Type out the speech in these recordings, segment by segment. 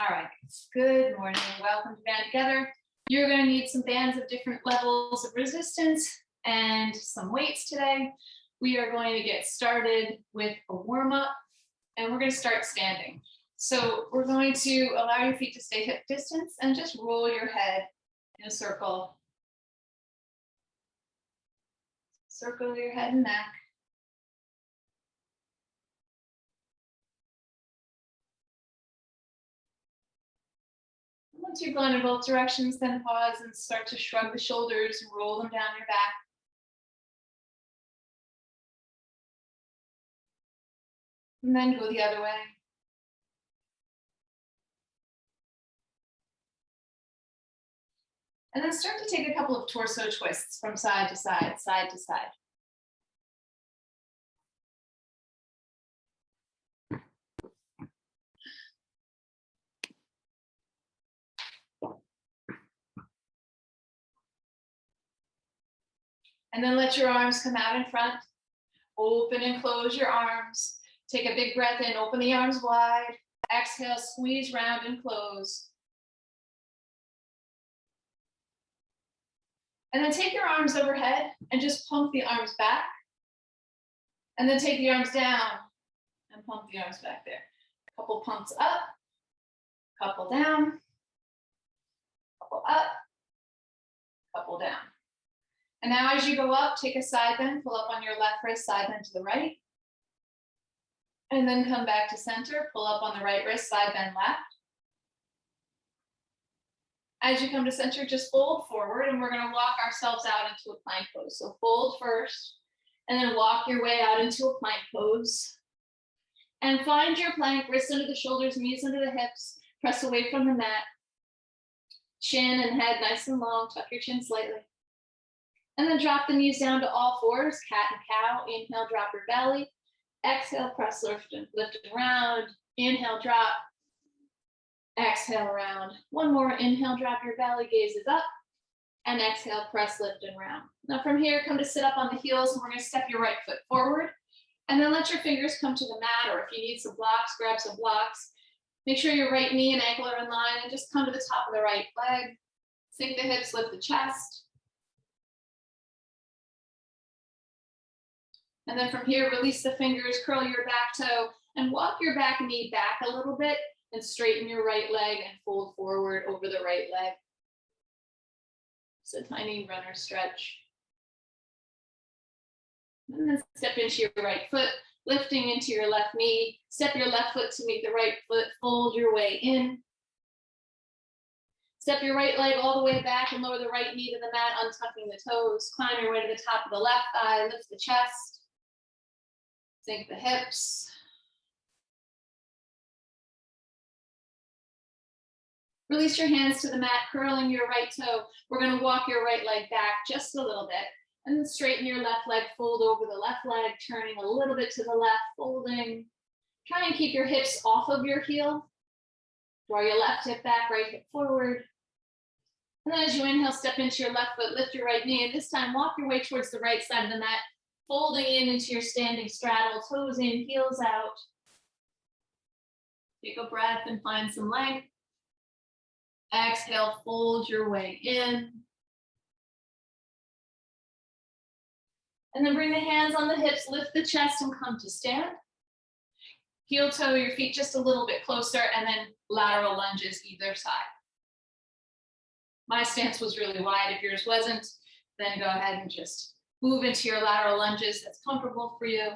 All right, good morning. Welcome to Band Together. You're going to need some bands of different levels of resistance and some weights today. We are going to get started with a warm-up and we're going to start standing. So we're going to allow your feet to stay hip distance and just roll your head in a circle. Circle your head and neck. Once you've gone in both directions, then pause and start to shrug the shoulders and roll them down your back. And then go the other way. And then start to take a couple of torso twists from side to side, side to side. And then let your arms come out in front. Open and close your arms. Take a big breath in, open the arms wide. Exhale, squeeze round and close. And then take your arms overhead and just pump the arms back. And then take the arms down and pump the arms back there. Couple pumps up, couple down, couple up, couple down. And now as you go up, take a side bend, pull up on your left wrist, side bend to the right. And then come back to center, pull up on the right wrist, side bend left. As you come to center, just fold forward and we're gonna walk ourselves out into a plank pose. So fold first and then walk your way out into a plank pose. And find your plank, wrists under the shoulders, knees under the hips, press away from the mat. Chin and head nice and long, tuck your chin slightly. And then drop the knees down to all fours, cat and cow. Inhale, drop your belly. Exhale, press, lift and round. Inhale, drop. Exhale, round. One more, inhale, drop your belly, gazes up. And exhale, press, lift and round. Now from here, come to sit up on the heels and we're gonna step your right foot forward. And then let your fingers come to the mat, or if you need some blocks, grab some blocks. Make sure your right knee and ankle are in line and just come to the top of the right leg. Sink the hips, lift the chest. And then from here, release the fingers, curl your back toe, and walk your back knee back a little bit and straighten your right leg and fold forward over the right leg. It's a tiny runner stretch. And then step into your right foot, lifting into your left knee. Step your left foot to meet the right foot, fold your way in. Step your right leg all the way back and lower the right knee to the mat, untucking the toes. Climb your way to the top of the left thigh, lift the chest. Sink the hips. Release your hands to the mat, curling your right toe. We're going to walk your right leg back just a little bit. And then straighten your left leg, fold over the left leg, turning a little bit to the left, folding. Try and keep your hips off of your heel. Draw your left hip back, right hip forward. And then as you inhale, step into your left foot, lift your right knee, and this time walk your way towards the right side of the mat, folding in into your standing straddle, toes in, heels out. Take a breath and find some length. Exhale, fold your way in. And then bring the hands on the hips, lift the chest and come to stand. Heel toe your feet just a little bit closer and then lateral lunges either side. My stance was really wide. If yours wasn't, then go ahead and just move into your lateral lunges that's comfortable for you.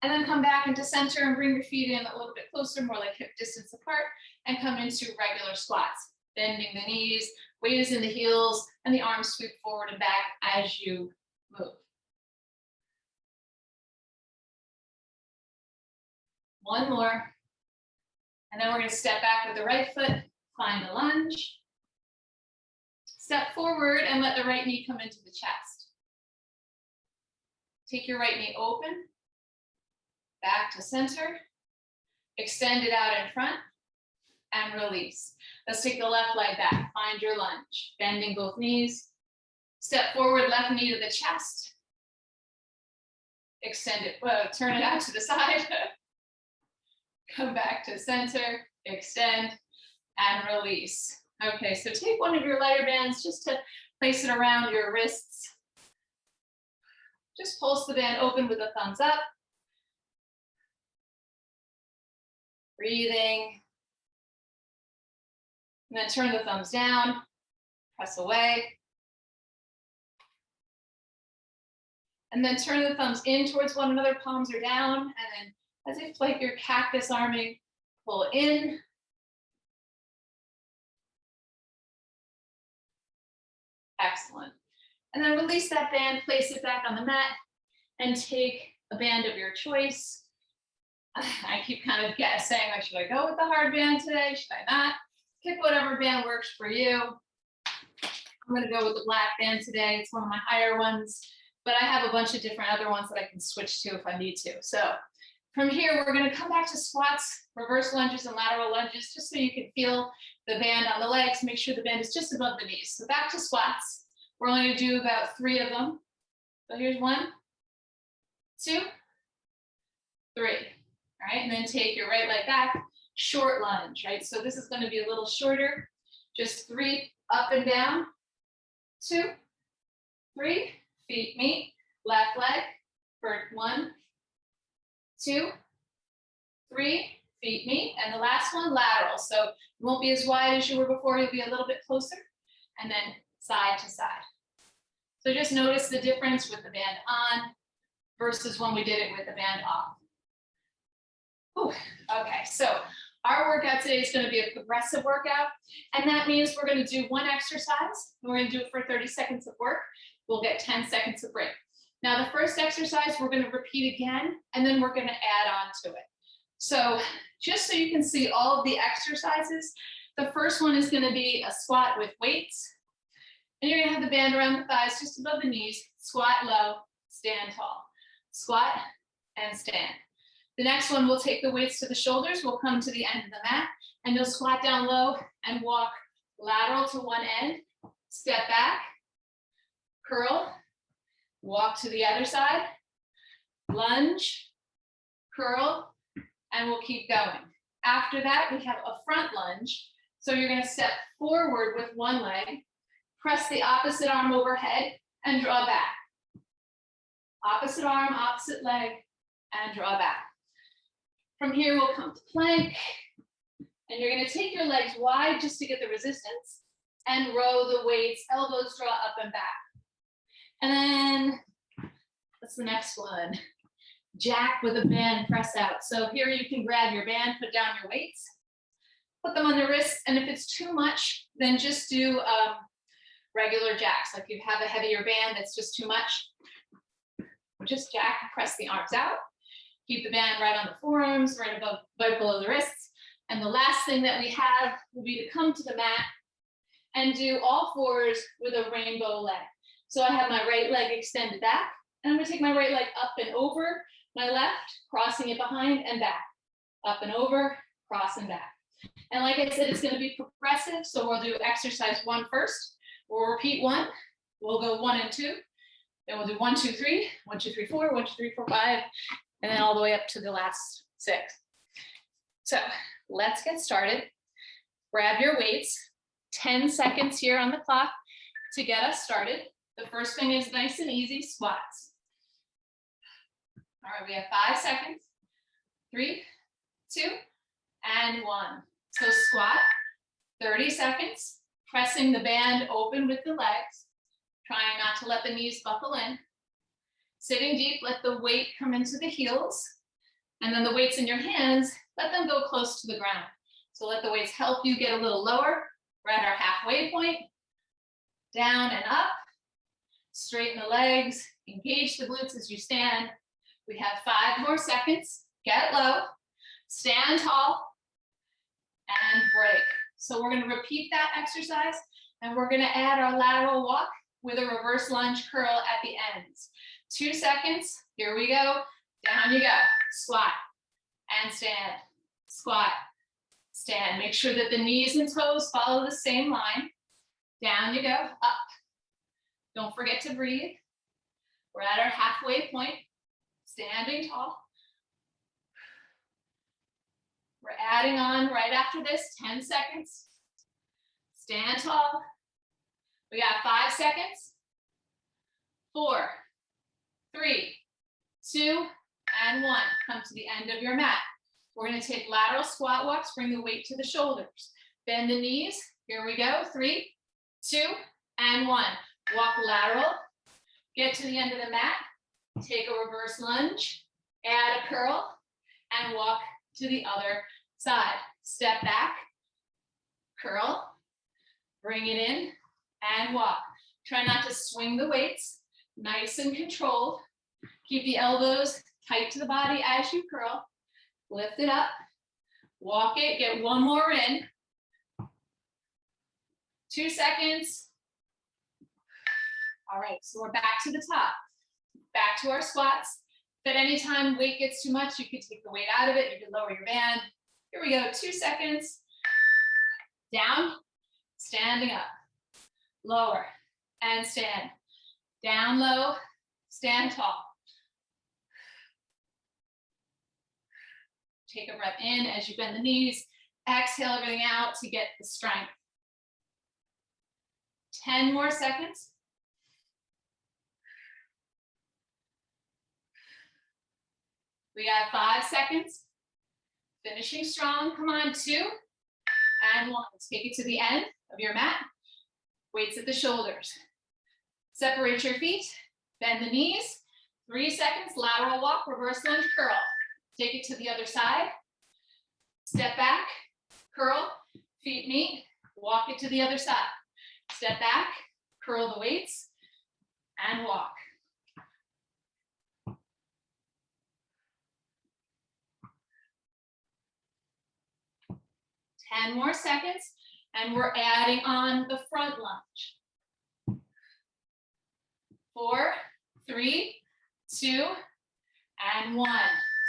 And then come back into center and bring your feet in a little bit closer, more like hip distance apart, and come into regular squats. Bending the knees, weight is in the heels, and the arms sweep forward and back as you move. One more. And then we're going to step back with the right foot, find a lunge. Step forward and let the right knee come into the chest. Take your right knee open, back to center, extend it out in front, and release. Let's take the left leg back, find your lunge, bending both knees. Step forward, left knee to the chest. extend it, turn it out to the side, come back to center, extend, and release. Okay, so take one of your lighter bands just to place it around your wrists. Just pulse the band open with the thumbs up. Breathing. And then turn the thumbs down, press away. And then turn the thumbs in towards one another, palms are down, and then as if like you're cactus arming, pull in. Excellent. And then release that band, place it back on the mat, and take a band of your choice. I keep kind of saying, like, should I go with the hard band today? Should I not? Pick whatever band works for you. I'm gonna go with the black band today. It's one of my higher ones, but I have a bunch of different other ones that I can switch to if I need to. So from here, we're gonna come back to squats, reverse lunges and lateral lunges, just so you can feel the band on the legs. Make sure the band is just above the knees. So back to squats. We're only gonna do about 3 of them. So here's 1, 2, 3. All right, and then take your right leg back, short lunge, right? So this is gonna be a little shorter, just 3 up and down, 2, 3, feet meet, left leg for 1, 2, 3, feet meet, and the last one, lateral. So it won't be as wide as you were before, you'll be a little bit closer, and then side to side. So just notice the difference with the band on versus when we did it with the band off. Whew. Okay, so our workout today is going to be a progressive workout, and that means we're going to do 1 exercise, and we're going to do it for 30 seconds of work. We'll get 10 seconds of break. Now, the first exercise, we're going to repeat again, and then we're going to add on to it. So just so you can see all of the exercises, the first one is going to be a squat with weights. And you're going to have the band around the thighs, just above the knees, squat low, stand tall. Squat and stand. The next one, we'll take the weights to the shoulders. We'll come to the end of the mat, and you'll squat down low and walk lateral to one end, step back, curl, walk to the other side, lunge, curl, and we'll keep going. After that, we have a front lunge. So you're going to step forward with one leg, press the opposite arm overhead, and draw back. Opposite arm, opposite leg, and draw back. From here, we'll come to plank, and you're going to take your legs wide just to get the resistance, and row the weights, elbows draw up and back. And then, what's the next one? Jack with a band press out. So here you can grab your band, put down your weights, put them on the wrists, and if it's too much, then just do regular jacks. Like you have a heavier band that's just too much, just jack, press the arms out. Keep the band right on the forearms, right below the wrists. And the last thing that we have will be to come to the mat and do all fours with a rainbow leg. So I have my right leg extended back, and I'm gonna take my right leg up and over my left, crossing it behind and back. Up and over, cross and back. And like I said, it's gonna be progressive, so we'll do exercise 1 first. We'll repeat 1, we'll go 1 and 2, then we'll do 1, 2, 3, 1, 2, 3, 4, 1, 2, 3, 4, 5, and then all the way up to the last 6. So let's get started. Grab your weights, 10 seconds here on the clock to get us started. The first thing is nice and easy, squats. All right, we have 5 seconds, 3, 2, and 1. So squat, 30 seconds, pressing the band open with the legs, trying not to let the knees buckle in. Sitting deep, let the weight come into the heels, and then the weights in your hands, let them go close to the ground. So let the weights help you get a little lower. We're at our halfway point, down and up. Straighten the legs, engage the glutes as you stand. We have 5 more seconds. Get low, stand tall, and break. So we're going to repeat that exercise, and we're going to add our lateral walk with a reverse lunge curl at the ends. 2 seconds. Here we go. Down you go. Squat and stand. Squat, stand. Make sure that the knees and toes follow the same line. Down you go. Up. Don't forget to breathe. We're at our halfway point. Standing tall. We're adding on right after this, 10 seconds. Stand tall. We got 5 seconds. 4, 3, 2, and 1. Come to the end of your mat. We're going to take lateral squat walks, bring the weight to the shoulders. Bend the knees. Here we go. 3, 2, and 1. Walk lateral. Get to the end of the mat. Take a reverse lunge. Add a curl. And walk to the other side. Step back. Curl. Bring it in. And walk. Try not to swing the weights. Nice and controlled. Keep the elbows tight to the body as you curl. Lift it up. Walk it. Get one more in. 2 seconds. All right, so we're back to the top. Back to our squats. If at any time weight gets too much, you can take the weight out of it. You can lower your band. Here we go. 2 seconds. Down. Standing up. Lower. And stand. Down low. Stand tall. Take a breath in as you bend the knees. Exhale everything out to get the strength. 10 more seconds. We got 5 seconds. Finishing strong. Come on, 2 and 1. Let's take it to the end of your mat. Weights at the shoulders. Separate your feet. Bend the knees. 3 seconds. Lateral walk. Reverse lunge curl. Take it to the other side. Step back. Curl. Feet meet. Walk it to the other side. Step back. Curl the weights. And walk. Ten more seconds, and we're adding on the front lunge. 4, 3, 2, and 1.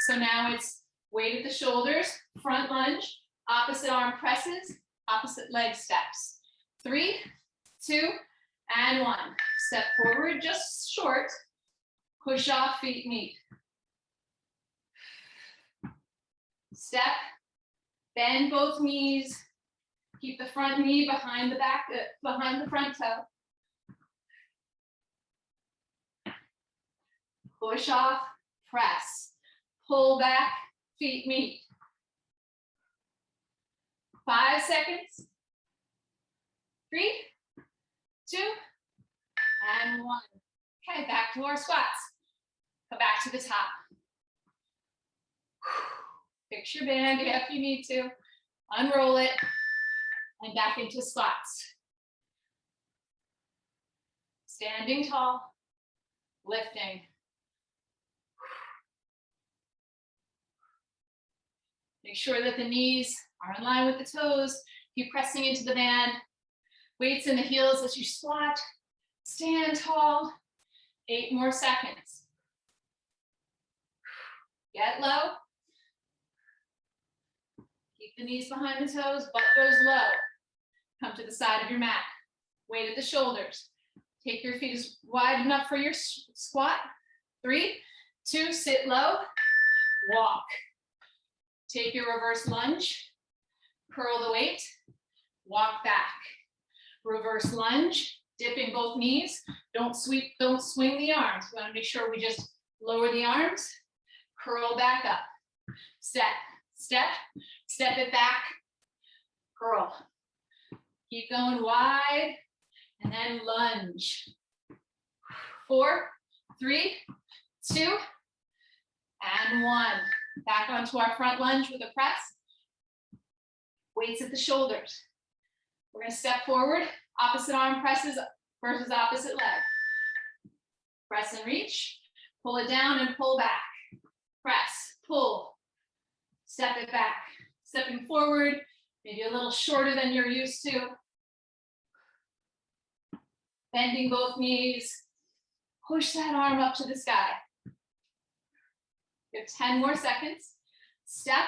So now it's weight at the shoulders, front lunge, opposite arm presses, opposite leg steps. 3, 2, and 1. Step forward, just short. Push off, feet meet. Step. Bend both knees. Keep the front knee behind the back, behind the front toe. Push off, press. Pull back, feet meet. 5 seconds. 3, 2, and 1. Okay, back to our squats. Come back to the top. Fix your band if you need to. Unroll it. And back into squats. Standing tall. Lifting. Make sure that the knees are in line with the toes. Keep pressing into the band. Weights in the heels as you squat. Stand tall. 8 more seconds. Get low. Keep the knees behind the toes, butt goes low. Come to the side of your mat. Weight at the shoulders. Take your feet as wide enough for your squat. 3, 2, sit low, walk. Take your reverse lunge, curl the weight, walk back. Reverse lunge, dipping both knees. Don't swing the arms. We want to make sure we just lower the arms, curl back up. Step, step, step it back, curl. Keep going wide, and then lunge. 4, 3, 2, and 1. Back onto our front lunge with a press. Weights at the shoulders. We're going to step forward, opposite arm presses versus opposite leg. Press and reach, pull it down and pull back. Press, pull, step it back. Stepping forward, maybe a little shorter than you're used to. Bending both knees. Push that arm up to the sky. You have 10 more seconds. Step,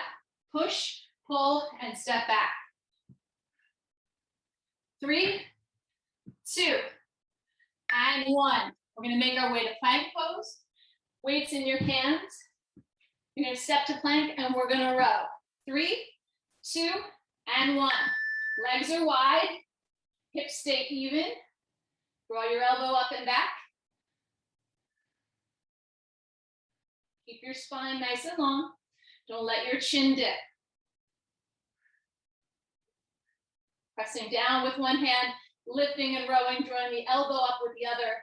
push, pull, and step back. 3, 2, and 1. We're going to make our way to plank pose. weights in your hands. You're gonna step to plank and we're gonna row. 3, 2, and 1. Legs are wide, hips stay even. Draw your elbow up and back. Keep your spine nice and long. Don't let your chin dip. Pressing down with one hand, lifting and rowing, drawing the elbow up with the other.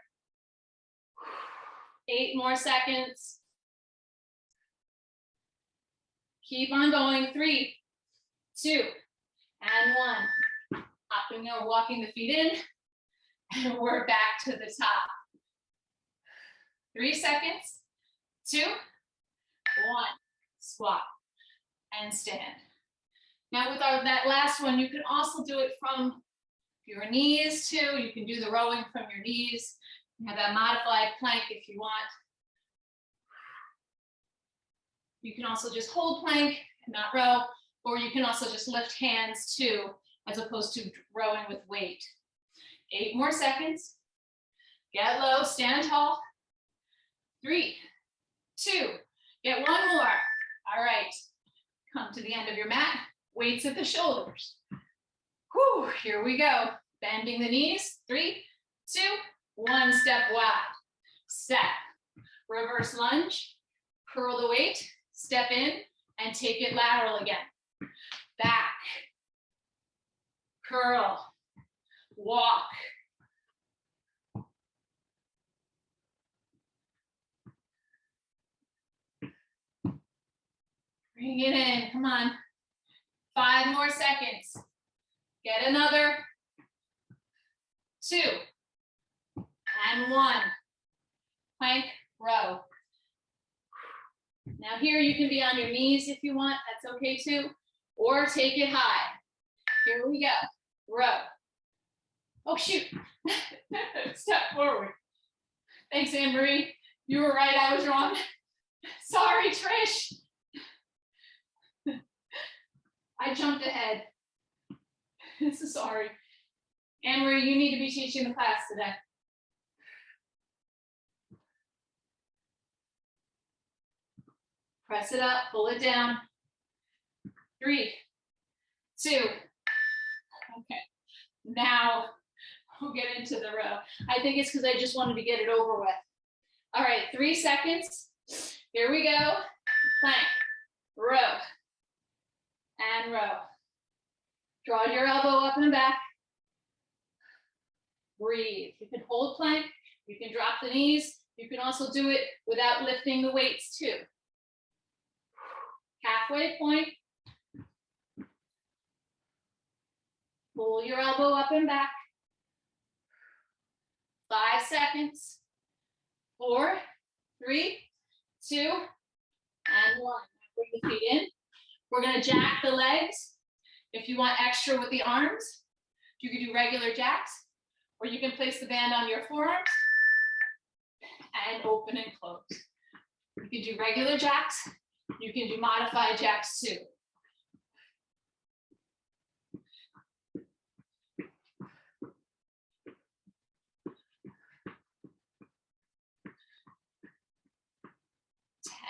8 more seconds. Keep on going. 3, 2, and 1. Hopping or walking the feet in, and we're back to the top. 3 seconds. 2, 1. Squat and stand. Now with that last one, you can also do it from your knees too. You can do the rowing from your knees. You have that modified plank if you want. You can also just hold plank and not row, or you can also just lift hands too, as opposed to rowing with weight. 8 more seconds. Get low, stand tall. 3, 2, get 1 more. All right, come to the end of your mat. Weights at the shoulders. Whew, here we go. Bending the knees. 3, 2, 1, step wide. Step. Reverse lunge. Curl the weight. Step in and take it lateral again. Back. Curl. Walk. Bring it in. Come on. 5 more seconds. Get another. 2, and 1. Plank, row. Now here you can be on your knees if you want. That's okay too. Or take it high. Here we go. Row. Oh, shoot. Step forward. Thanks, Anne-Marie. You were right. I was wrong. Sorry, Trish. I jumped ahead. So sorry. Anne-Marie, you need to be teaching the class today. Press it up, pull it down. 3, 2. Okay, now we'll get into the row. I think it's because I just wanted to get it over with. All right, 3 seconds. Here we go. Plank, row, and row. Draw your elbow up and back. Breathe. You can hold plank. You can drop the knees. You can also do it without lifting the weights too. Halfway point. Pull your elbow up and back. 5 seconds. 4, 3, 2, and 1. Bring the feet in. We're going to jack the legs. If you want extra with the arms, you can do regular jacks, or you can place the band on your forearms and open and close. You can do regular jacks. You can do modified jacks too.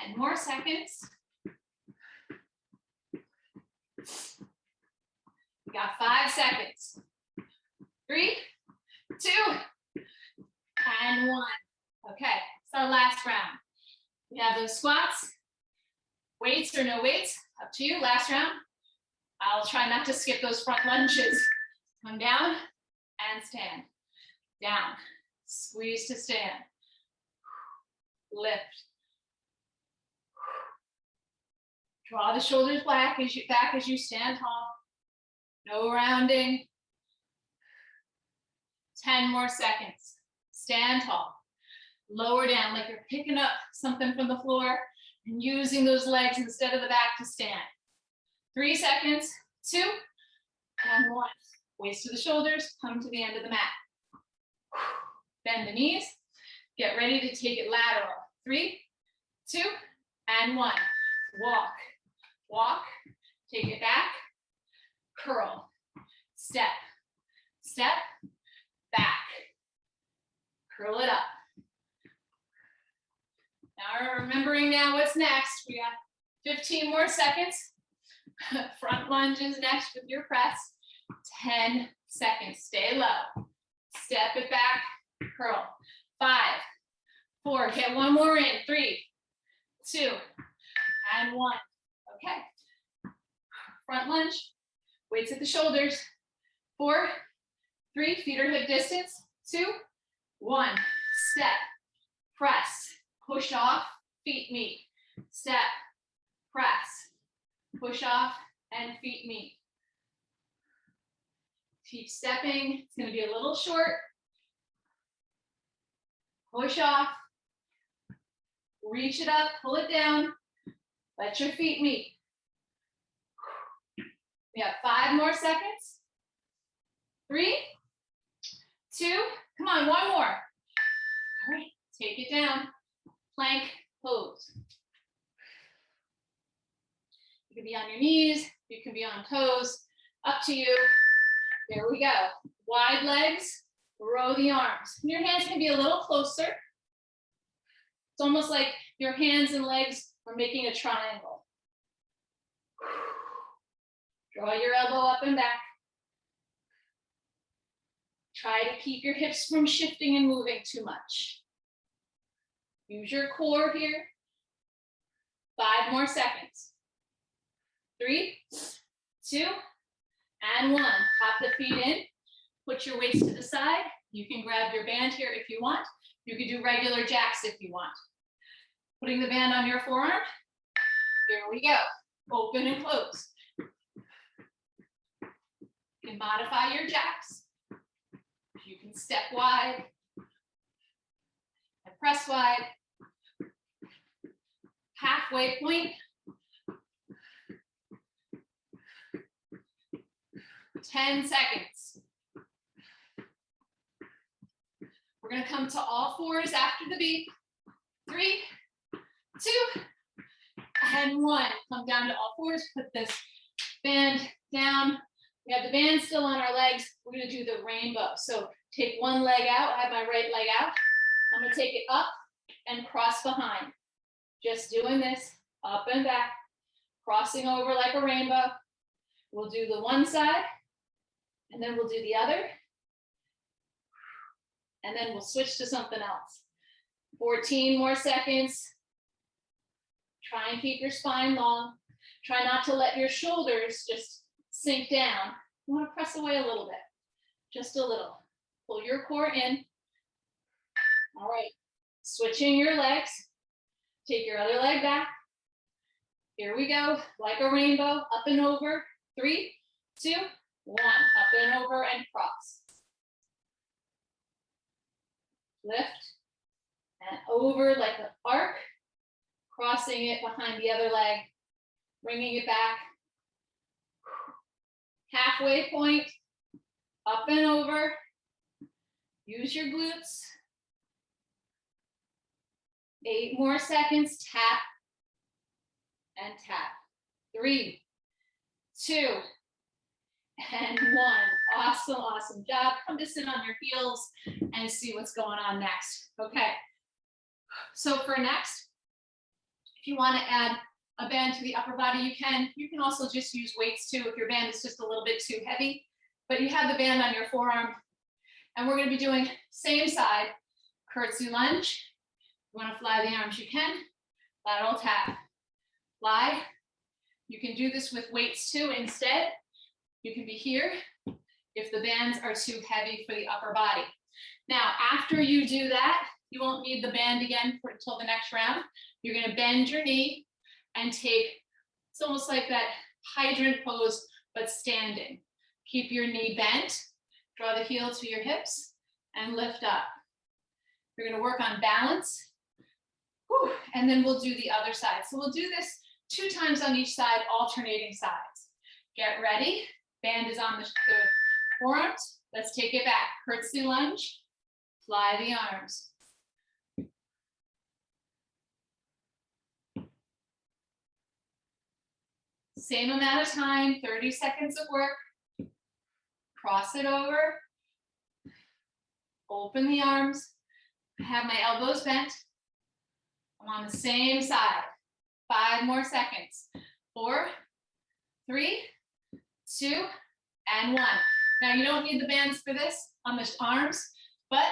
Ten more seconds. We got 5 seconds. 3, 2, and 1. Okay, it's our last round. We have those squats, weights or no weights, up to you. Last round. I'll try not to skip those front lunges. Come down and stand. Down, squeeze to stand. Lift. Draw the shoulders back as you stand tall. No rounding. 10 more seconds. Stand tall. Lower down like you're picking up something from the floor and using those legs instead of the back to stand. 3 seconds. 2, and 1. Waist to the shoulders. Come to the end of the mat. Bend the knees. Get ready to take it lateral. 3, 2, and 1. Walk. Walk. Take it back. Curl. Step. Step. Back. Curl it up. Now remembering now what's next. We got 15 more seconds. Front lunge is next with your press. 10 seconds. Stay low. Step it back. Curl. 5, 4. Get one more in. 3, 2, and 1. Okay. Front lunge. Weights at the shoulders. 4, 3. Feet are hip distance. 2, 1. Step. Press. Push off. Feet meet. Step. Press. Push off and feet meet. Keep stepping. It's going to be a little short. Push off. Reach it up. Pull it down. Let your feet meet. We have 5 more seconds. 3, 2. Come on, one more. All right, take it down. Plank pose. You can be on your knees. You can be on toes. Up to you. There we go. Wide legs, row the arms. Your hands can be a little closer. It's almost like your hands and legs are making a triangle. Draw your elbow up and back. Try to keep your hips from shifting and moving too much. Use your core here. 5 more seconds. 3, 2, and 1. Hop the feet in. Put your weights to the side. You can grab your band here if you want. You can do regular jacks if you want. Putting the band on your forearm. Here we go. Open and close. You can modify your jacks. You can step wide and press wide. Halfway point. 10 seconds. We're going to come to all fours after the beat. 3, 2, and 1. Come down to all fours. Put this band down. We have the band still on our legs. We're going to do the rainbow. So take one leg out. I have my right leg out. I'm going to take it up and cross behind. Just doing this up and back, crossing over like a rainbow. We'll do the one side, and then we'll do the other. And then we'll switch to something else. 14 more seconds. Try and keep your spine long. Try not to let your shoulders just sink down. You want to press away a little bit, just a little. Pull your core in. All right, switching your legs. Take your other leg back. Here we go, like a rainbow, up and over. 3, 2, 1, up and over and cross. Lift and over like an arc, crossing it behind the other leg, bringing it back. Halfway point, up and over. Use your glutes. 8 more seconds, tap and tap. 3, 2, and 1. Awesome, awesome job. Come to sit on your heels and see what's going on next. Okay, so for next, if you want to add a band to the upper body, you can. You can also just use weights too if your band is just a little bit too heavy, but you have the band on your forearm. And we're going to be doing same side, curtsy lunge. You want to fly the arms, you can. Lateral tap, fly. You can do this with weights too instead. You can be here if the bands are too heavy for the upper body. Now, after you do that, you won't need the band again until the next round. You're going to bend your knee and take, it's almost like that hydrant pose, but standing. Keep your knee bent, draw the heel to your hips, and lift up. You're going to work on balance. Whew, and then we'll do the other side. So we'll do this 2 times on each side, alternating sides. Get ready. Band is on the forearms. Let's take it back. Curtsy lunge. Fly the arms. Same amount of time, 30 seconds of work. Cross it over. Open the arms. I have my elbows bent. I'm on the same side. 5 more seconds. 4, 3, 2, and 1. Now you don't need the bands for this on the arms, but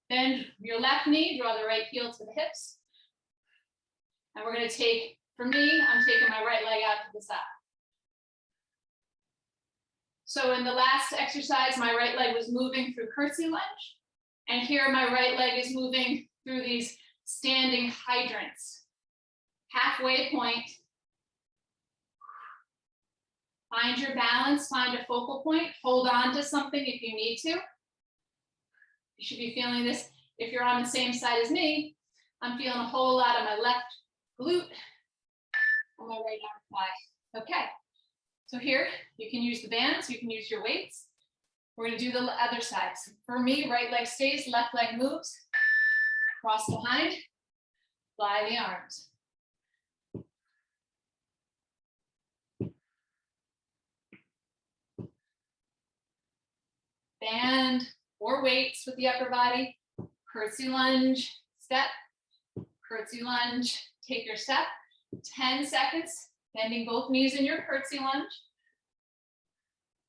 bend your left knee, draw the right heel to the hips. And we're going to take, for me, I'm taking my right leg out to the side. So in the last exercise, my right leg was moving through curtsy lunge. And here my right leg is moving through these standing hydrants. Halfway point. Find your balance, find a focal point, hold on to something if you need to. You should be feeling this. If you're on the same side as me, I'm feeling a whole lot of my left glute and my right arm thigh. Okay, so here you can use the bands, you can use your weights. We're gonna do the other side. So for me, right leg stays, left leg moves, cross behind, fly the arms. Band or weights with the upper body, curtsy lunge, step, curtsy lunge, take your step, 10 seconds, bending both knees in your curtsy lunge.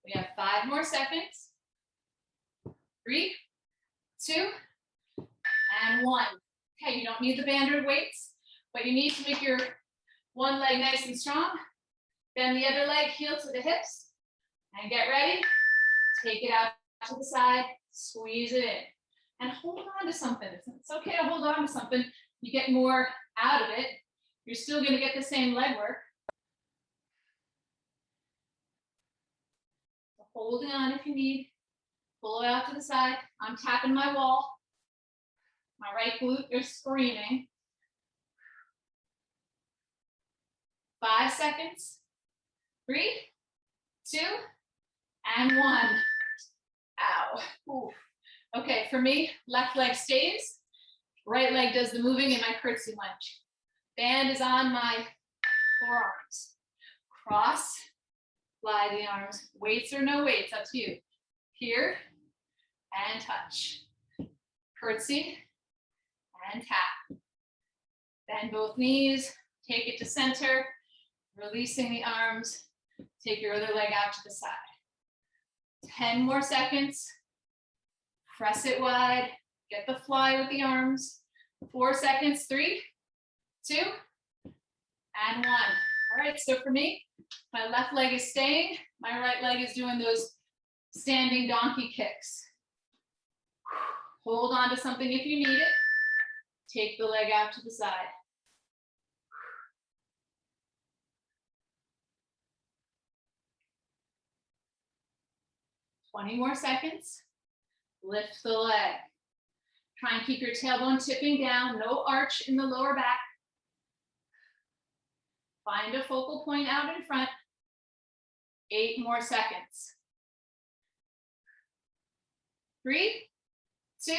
We have 5 more seconds. 3, 2, and 1. Okay, you don't need the band or weights, but you need to make your one leg nice and strong. Bend the other leg, heel to the hips, and get ready. Take it out to the side, squeeze it in, and hold on to something. It's okay to hold on to something. You get more out of it. You're still going to get the same leg work. So holding on if you need. Pull it out to the side. I'm tapping my wall. My right glute is screaming. 5 seconds. 3, 2, and 1. Ow. Ooh. Okay, for me, left leg stays. Right leg does the moving in my curtsy lunge. Band is on my forearms. Cross, fly the arms. Weights or no weights, up to you. Here, and touch. Curtsy, and tap. Bend both knees, take it to center, releasing the arms. Take your other leg out to the side. 10 more seconds. Press it wide. Get the fly with the arms. 4 seconds. 3, 2, and 1. All right, so for me, my left leg is staying. My right leg is doing those standing donkey kicks. Hold on to something if you need it. Take the leg out to the side. Twenty more seconds. Lift the leg. Try and keep your tailbone tipping down. No arch in the lower back. Find a focal point out in front. 8 more seconds. 3, 2,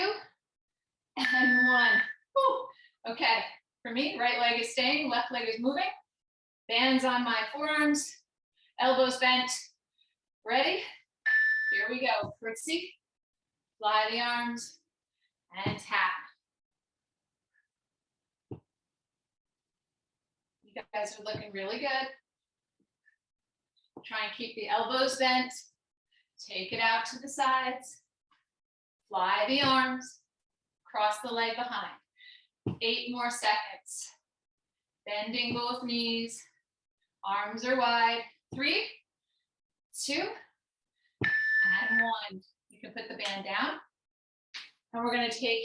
and 1. Whew. Okay, for me, right leg is staying, left leg is moving. Bands on my forearms, elbows bent. Ready? Here we go. Curtsy, fly the arms, and tap. You guys are looking really good. Try and keep the elbows bent. Take it out to the sides. Fly the arms. Cross the leg behind. 8 more seconds. Bending both knees. Arms are wide. 3, 2, and 1. You can put the band down. And we're going to take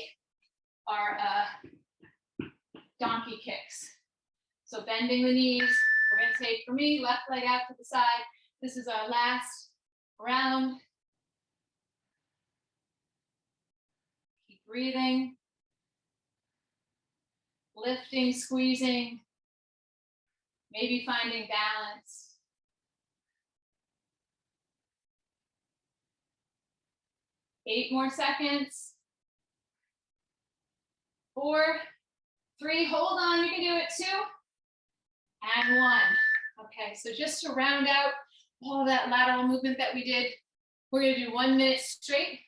our donkey kicks. So bending the knees. We're going to take, for me, left leg out to the side. This is our last round. Keep breathing. Lifting, squeezing. Maybe finding balance. Eight more seconds. 4, 3, hold on, you can do it. 2, and 1. Okay, so just to round out all that lateral movement that we did, we're gonna do 1 minute straight,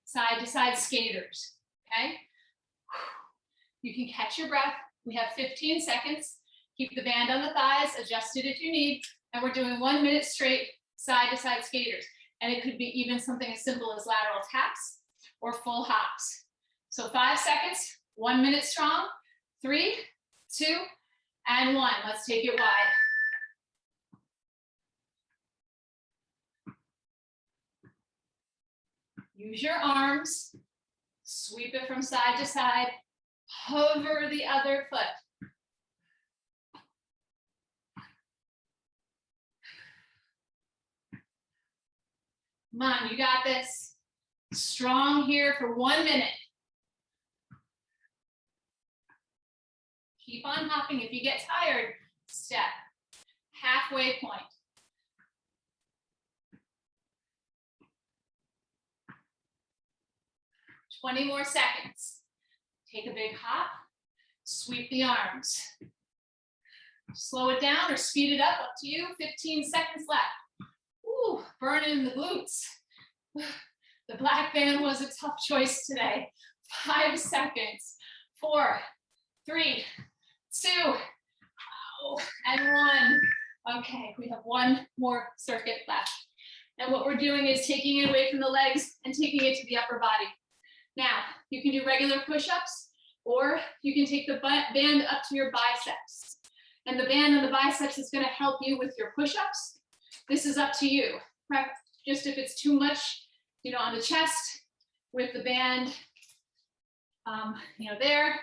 side to side skaters, okay? You can catch your breath, We have 15 seconds. Keep the band on the thighs, adjust it if you need, and we're doing 1 minute straight side to side skaters. And it could be even something as simple as lateral taps or full hops. So 5 seconds, 1 minute strong, 3, 2, and 1. Let's take it wide. Use your arms, sweep it from side to side, hover the other foot. Come on, you got this. Strong here for 1 minute. Keep on hopping. If you get tired, step. Halfway point. Twenty more seconds. Take a big hop. Sweep the arms. Slow it down or speed it up to you. 15 seconds left. Ooh, burning the glutes. The black band was a tough choice today. 5 seconds. 4, 3, 2, and 1. Okay, we have one more circuit left. And what we're doing is taking it away from the legs and taking it to the upper body. Now, you can do regular push-ups, or you can take the band up to your biceps. And the band on the biceps is going to help you with your push-ups. This is up to you. Just if it's too much, on the chest with the band, there,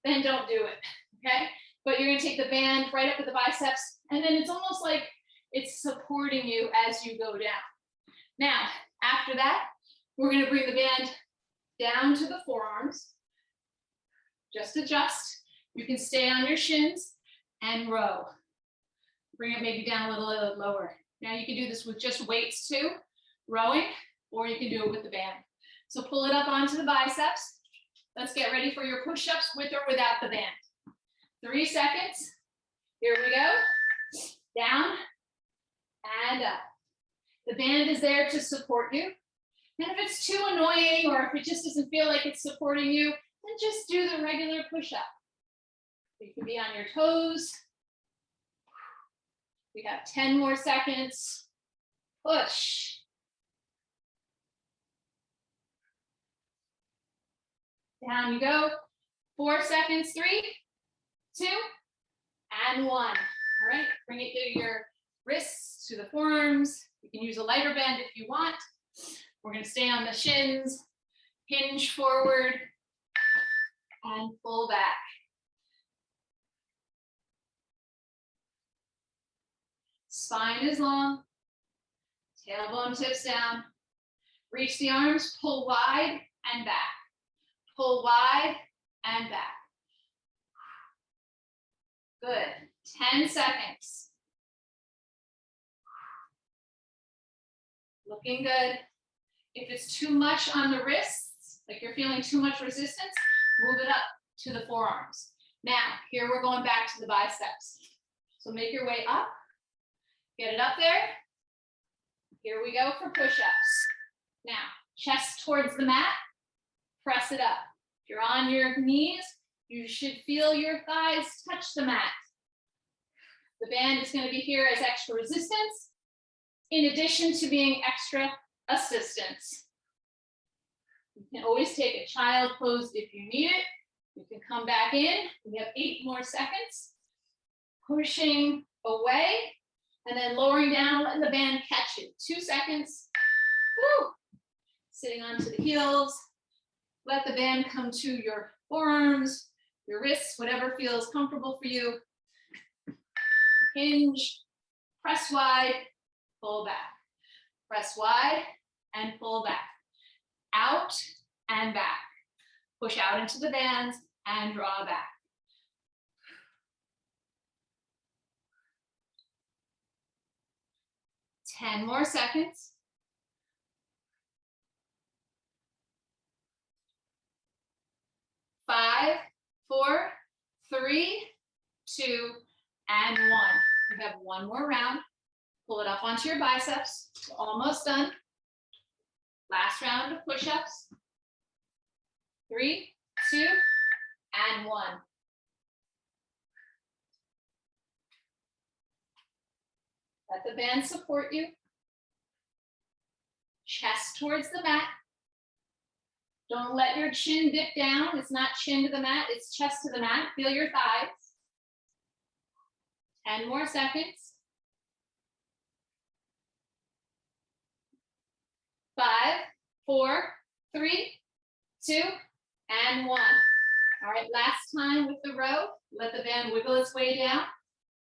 then don't do it, okay? But you're going to take the band right up to the biceps, and then it's almost like it's supporting you as you go down. Now, after that, we're going to bring the band down to the forearms. Just adjust. You can stay on your shins and row. Bring it maybe down a little lower. Now you can do this with just weights too, rowing, or you can do it with the band. So pull it up onto the biceps. Let's get ready for your push-ups with or without the band. 3 seconds. Here we go. Down and up. The band is there to support you. And if it's too annoying or if it just doesn't feel like it's supporting you, then just do the regular push-up. You can be on your toes. We have 10 more seconds. Push. Down you go. 4 seconds. 3, 2, and 1. All right, bring it to your wrists, to the forearms. You can use a lighter band if you want. We're going to stay on the shins, hinge forward, and pull back. Spine is long, tailbone tips down. Reach the arms, pull wide and back. Pull wide and back. Good. 10 seconds. Looking good. If it's too much on the wrists, like you're feeling too much resistance, move it up to the forearms. Now, here we're going back to the biceps. So make your way up. Get it up there. Here we go for push-ups. Now, chest towards the mat. Press it up. If you're on your knees, you should feel your thighs touch the mat. The band is going to be here as extra resistance, in addition to being extra assistance. You can always take a child pose if you need it. You can come back in. We have 8 more seconds. Pushing away and then lowering down, letting the band catch it. 2 seconds. Woo. Sitting onto the heels. Let the band come to your forearms, your wrists, whatever feels comfortable for you. Hinge, press wide, pull back. Press wide and pull back. Out and back. Push out into the bands and draw back. Ten more seconds. 5, 4, 3, 2, and 1. You have one more round. Pull it up onto your biceps. We're almost done. Last round of push-ups. 3, 2, and 1. Let the band support you. Chest towards the mat. Don't let your chin dip down. It's not chin to the mat, it's chest to the mat. Feel your thighs. 10 more seconds. 5, 4, 3, 2, and 1. All right, last time with the row. Let the band wiggle its way down.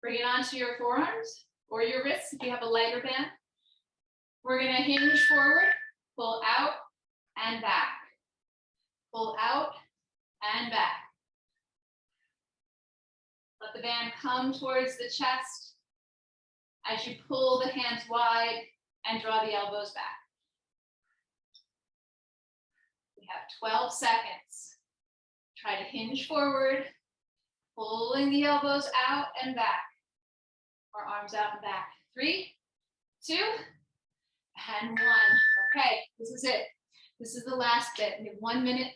Bring it onto your forearms or your wrists if you have a lighter band. We're gonna hinge forward, pull out and back. Pull out and back. Let the band come towards the chest as you pull the hands wide and draw the elbows back. We have 12 seconds. Try to hinge forward, pulling the elbows out and back, or arms out and back. 3, 2, and 1. Okay, this is it. This is the last bit. We have 1 minute.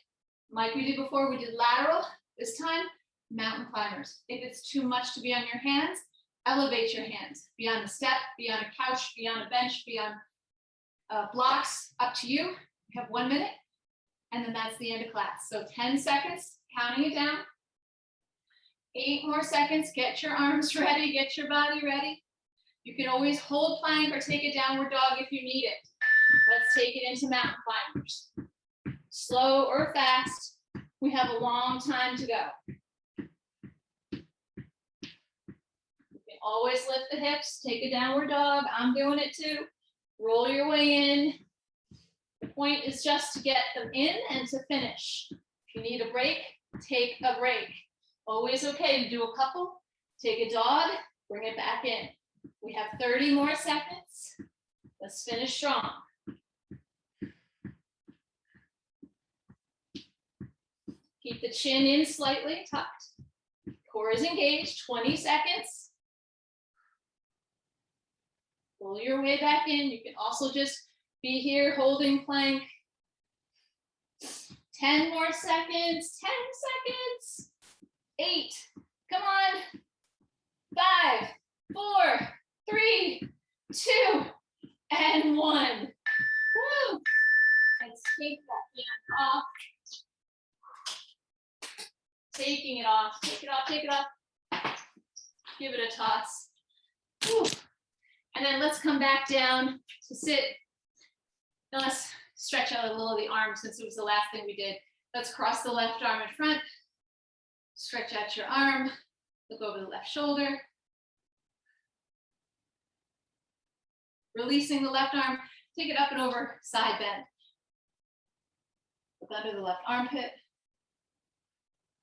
Like we did before, we did lateral. This time, mountain climbers. If it's too much to be on your hands, elevate your hands. Be on the step, be on a couch, be on a bench, be on blocks, up to you. We have 1 minute, and then that's the end of class. So 10 seconds, counting it down. 8 more seconds, get your arms ready, get your body ready. You can always hold plank or take a downward dog if you need it. Let's take it into mountain climbers. Slow or fast, we have a long time to go. You can always lift the hips, take a downward dog. I'm doing it too. Roll your way in. The point is just to get them in and to finish. If you need a break, take a break. Always okay to do a couple. Take a dog, bring it back in. We have 30 more seconds. Let's finish strong. Keep the chin in slightly, tucked. Core is engaged, 20 seconds. Pull your way back in. You can also just be here holding plank. 10 more seconds, 10 seconds. 8, come on. 5, 4, 3, 2, and 1. Woo! Let's take that hand off. Taking it off, take it off, take it off. Give it a toss. Woo. And then let's come back down to sit. Now let's stretch out a little of the arm since it was the last thing we did. Let's cross the left arm in front. Stretch out your arm. Look over the left shoulder. Releasing the left arm. Take it up and over, side bend. Look under the left armpit.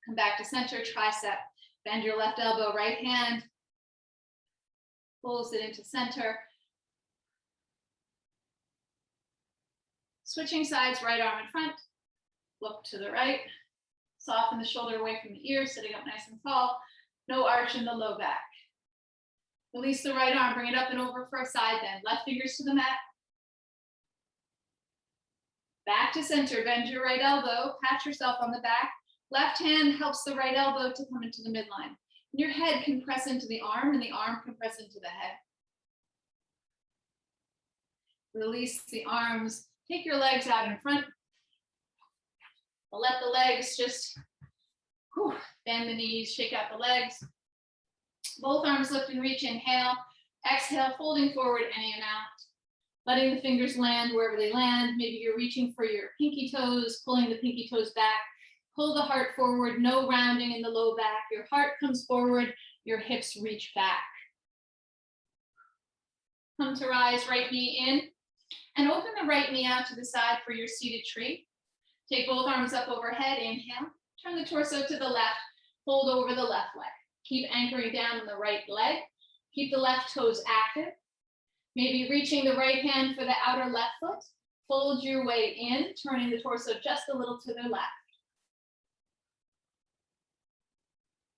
Come back to center, tricep. Bend your left elbow, right hand. Pulls it into center. Switching sides, right arm in front. Look to the right. Soften the shoulder away from the ear, sitting up nice and tall. No arch in the low back. Release the right arm, bring it up and over for a side bend. Left fingers to the mat. Back to center, bend your right elbow, pat yourself on the back. Left hand helps the right elbow to come into the midline. Your head can press into the arm and the arm can press into the head. Release the arms. Take your legs out in front. Let the legs just bend the knees, shake out the legs. Both arms lift and reach, inhale. Exhale, folding forward any amount. Letting the fingers land wherever they land. Maybe you're reaching for your pinky toes, pulling the pinky toes back. Pull the heart forward, no rounding in the low back. Your heart comes forward, your hips reach back. Come to rise, right knee in. And open the right knee out to the side for your seated tree. Take both arms up overhead, inhale. Turn the torso to the left, fold over the left leg. Keep anchoring down in the right leg. Keep the left toes active. Maybe reaching the right hand for the outer left foot. Fold your way in, turning the torso just a little to the left.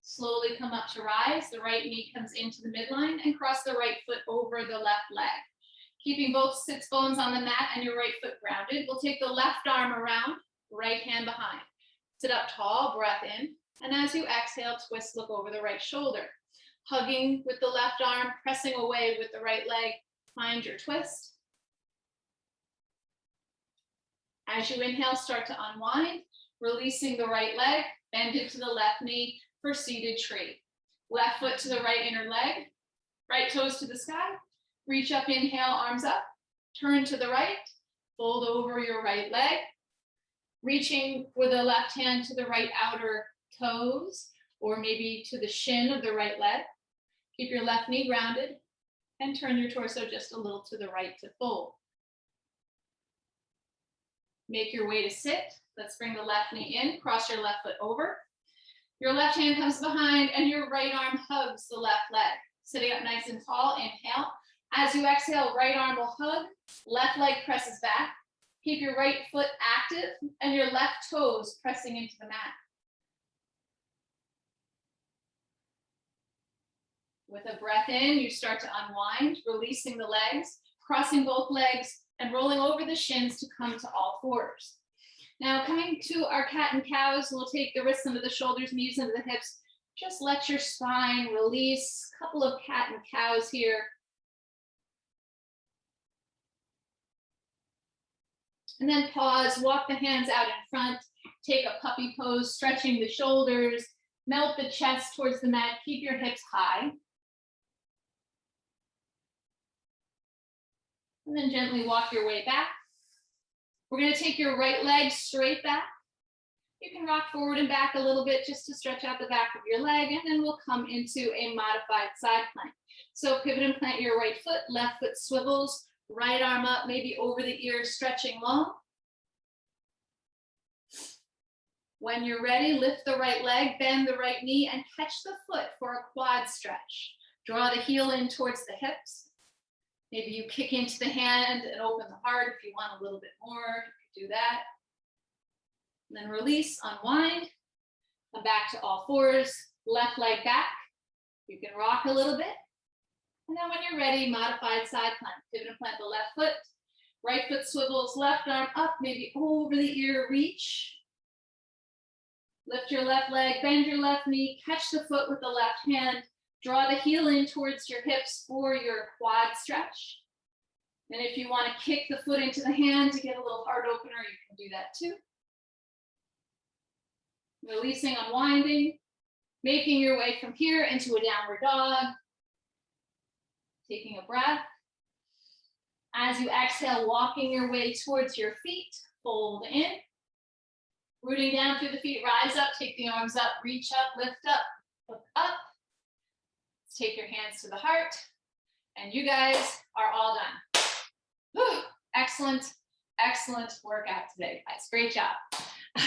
Slowly come up to rise. The right knee comes into the midline and cross the right foot over the left leg. Keeping both sits bones on the mat and your right foot grounded. We'll take the left arm around, right hand behind. Sit up tall, breath in. And as you exhale, twist, look over the right shoulder. hugging with the left arm, pressing away with the right leg. Find your twist. As you inhale, start to unwind, releasing the right leg, bend it to the left knee for seated tree. Left foot to the right inner leg, right toes to the sky. Reach up, inhale, arms up. Turn to the right, fold over your right leg. Reaching for the left hand to the right outer toes, or maybe to the shin of the right leg. Keep your left knee grounded and turn your torso just a little to the right to fold. Make your way to sit. Let's bring the left knee in, cross your left foot over. Your left hand comes behind and your right arm hugs the left leg. Sitting up nice and tall, inhale. As you exhale, right arm will hug, left leg presses back. Keep your right foot active and your left toes pressing into the mat. With a breath in, you start to unwind, releasing the legs, crossing both legs, and rolling over the shins to come to all fours. Now, coming to our cat and cows, we'll take the wrists into the shoulders, knees into the hips. Just let your spine release. A couple of cat and cows here. And then pause, walk the hands out in front, take a puppy pose, stretching the shoulders, melt the chest towards the mat, keep your hips high. And then gently walk your way back. We're gonna take your right leg straight back. You can rock forward and back a little bit just to stretch out the back of your leg, and then we'll come into a modified side plank. So pivot and plant your right foot, left foot swivels, right arm up, maybe over the ears, stretching long. When you're ready, lift the right leg, bend the right knee, and catch the foot for a quad stretch. Draw the heel in towards the hips. Maybe you kick into the hand and open the heart if you want a little bit more, you could do that. And then release, unwind, come back to all fours, left leg back. You can rock a little bit. And then when you're ready, modified side plank. Pivot and plant the left foot, right foot swivels, left arm up, maybe over the ear, reach. Lift your left leg, bend your left knee, catch the foot with the left hand, draw the heel in towards your hips for your quad stretch. And if you want to kick the foot into the hand to get a little heart opener, you can do that too. Releasing, unwinding, making your way from here into a downward dog. Taking a breath. As you exhale, walking your way towards your feet, fold in. Rooting down through the feet, rise up, take the arms up, reach up, lift up, look up. Let's take your hands to the heart. And you guys are all done. Whew. Excellent, excellent workout today, guys. Great job.